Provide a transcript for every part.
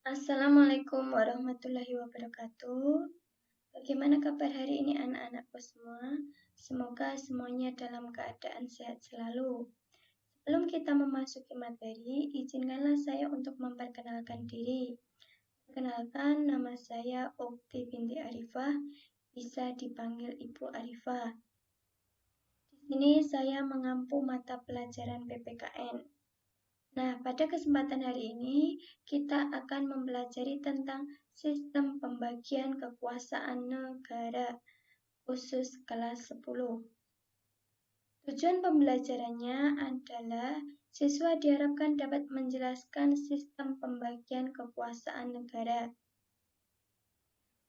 Assalamualaikum warahmatullahi wabarakatuh. Bagaimana kabar hari ini anak-anakku semua? Semoga semuanya dalam keadaan sehat selalu. Sebelum kita memasuki materi, izinkanlah saya untuk memperkenalkan diri. Perkenalkan, nama saya Ukti binti Arifah, bisa dipanggil Ibu Arifah. Di sini saya mengampu mata pelajaran PPKN. Nah, pada kesempatan hari ini kita akan mempelajari tentang sistem pembagian kekuasaan negara khusus kelas 10. Tujuan pembelajarannya adalah siswa diharapkan dapat menjelaskan sistem pembagian kekuasaan negara.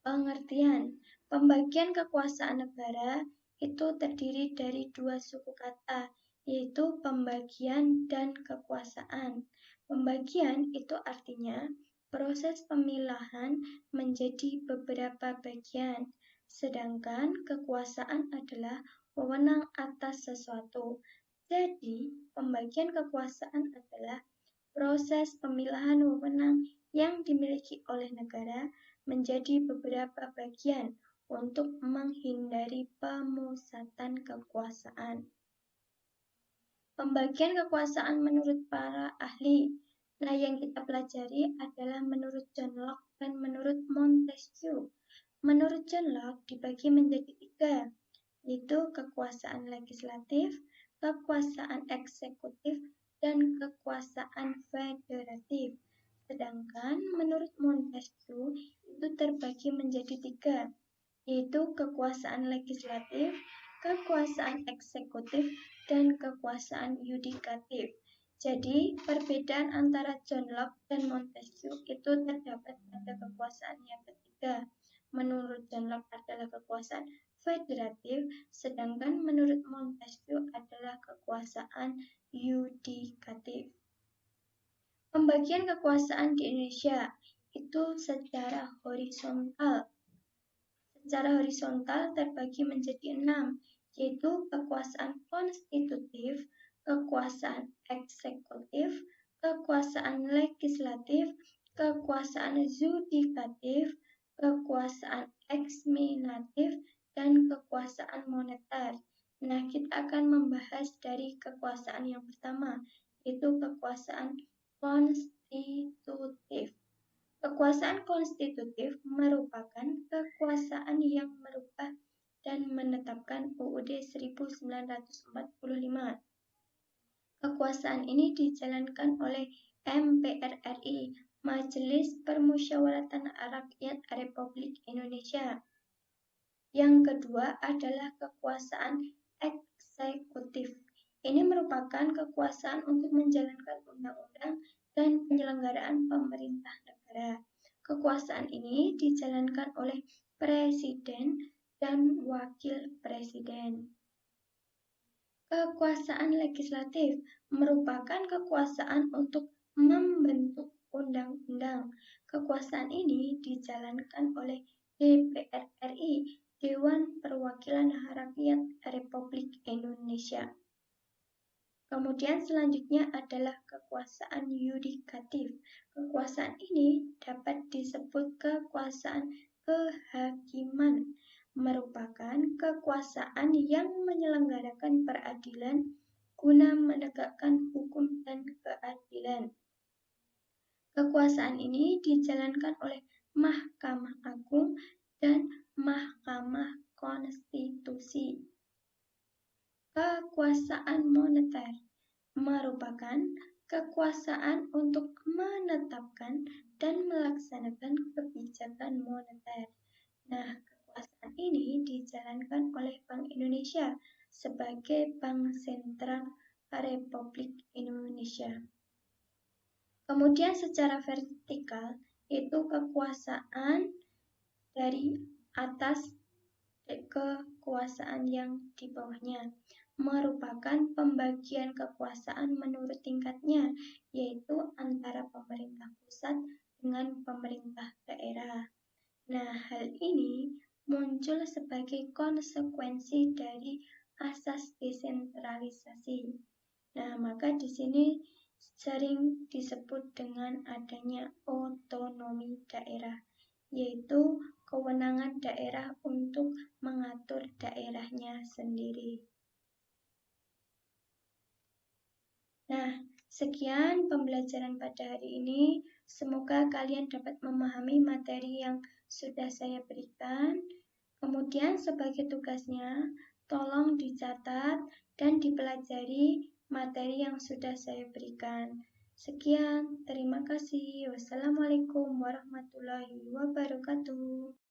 Pengertian, pembagian kekuasaan negara itu terdiri dari dua suku kata, yaitu pembagian dan kekuasaan. Pembagian itu artinya proses pemilahan menjadi beberapa bagian, sedangkan kekuasaan adalah wewenang atas sesuatu. Jadi, pembagian kekuasaan adalah proses pemilahan wewenang yang dimiliki oleh negara menjadi beberapa bagian untuk menghindari pemusatan kekuasaan. Pembagian kekuasaan menurut para ahli. Nah, yang kita pelajari adalah menurut John Locke dan menurut Montesquieu. Menurut John Locke dibagi menjadi tiga, yaitu kekuasaan legislatif, kekuasaan eksekutif, dan kekuasaan federatif. Sedangkan menurut Montesquieu itu terbagi menjadi tiga, yaitu kekuasaan legislatif, kekuasaan eksekutif, dan kekuasaan yudikatif. Jadi, perbedaan antara John Locke dan Montesquieu itu terdapat pada kekuasaan yang ketiga. Menurut John Locke adalah kekuasaan federatif, sedangkan menurut Montesquieu adalah kekuasaan yudikatif. Pembagian kekuasaan di Indonesia itu secara horizontal. Secara horizontal terbagi menjadi 6, yaitu kekuasaan konstitutif, kekuasaan eksekutif, kekuasaan legislatif, kekuasaan yudikatif, kekuasaan eksaminatif, dan kekuasaan moneter. Nah, kita akan membahas dari kekuasaan yang pertama, yaitu kekuasaan konstitutif. Kekuasaan konstitutif merupakan kekuasaan yang merubah dan menetapkan UUD 1945. Kekuasaan ini dijalankan oleh MPR RI, Majelis Permusyawaratan Rakyat Republik Indonesia. Yang kedua adalah kekuasaan eksekutif. Ini merupakan kekuasaan untuk menjalankan undang-undang dan penyelenggaraan pemerintah negara. Kekuasaan ini dijalankan oleh presiden dan wakil presiden. Kekuasaan legislatif merupakan kekuasaan untuk membentuk undang-undang. Kekuasaan ini dijalankan oleh DPR RI, Dewan Perwakilan Rakyat Republik Indonesia. Kemudian selanjutnya adalah kekuasaan yudikatif. Kekuasaan ini dapat disebut kekuasaan kehakiman, merupakan kekuasaan yang menyelenggarakan peradilan guna menegakkan hukum dan keadilan. Kekuasaan ini dijalankan oleh Mahkamah Agung dan Mahkamah Konstitusi. Kekuasaan moneter merupakan kekuasaan untuk menetapkan dan melaksanakan kebijakan moneter. Nah, kekuasaan ini dijalankan oleh Bank Indonesia sebagai Bank Sentral Republik Indonesia. Kemudian secara vertikal itu kekuasaan dari atas ke kekuasaan yang di bawahnya, merupakan pembagian kekuasaan menurut tingkatnya, yaitu antara pemerintah pusat dengan pemerintah daerah. Nah, hal ini muncul sebagai konsekuensi dari asas desentralisasi. Nah, maka di sini sering disebut dengan adanya otonomi daerah, yaitu kewenangan daerah untuk mengatur daerahnya sendiri. Nah, sekian pembelajaran pada hari ini. Semoga kalian dapat memahami materi yang sudah saya berikan. Kemudian sebagai tugasnya, tolong dicatat dan dipelajari materi yang sudah saya berikan. Sekian, terima kasih. Wassalamualaikum warahmatullahi wabarakatuh.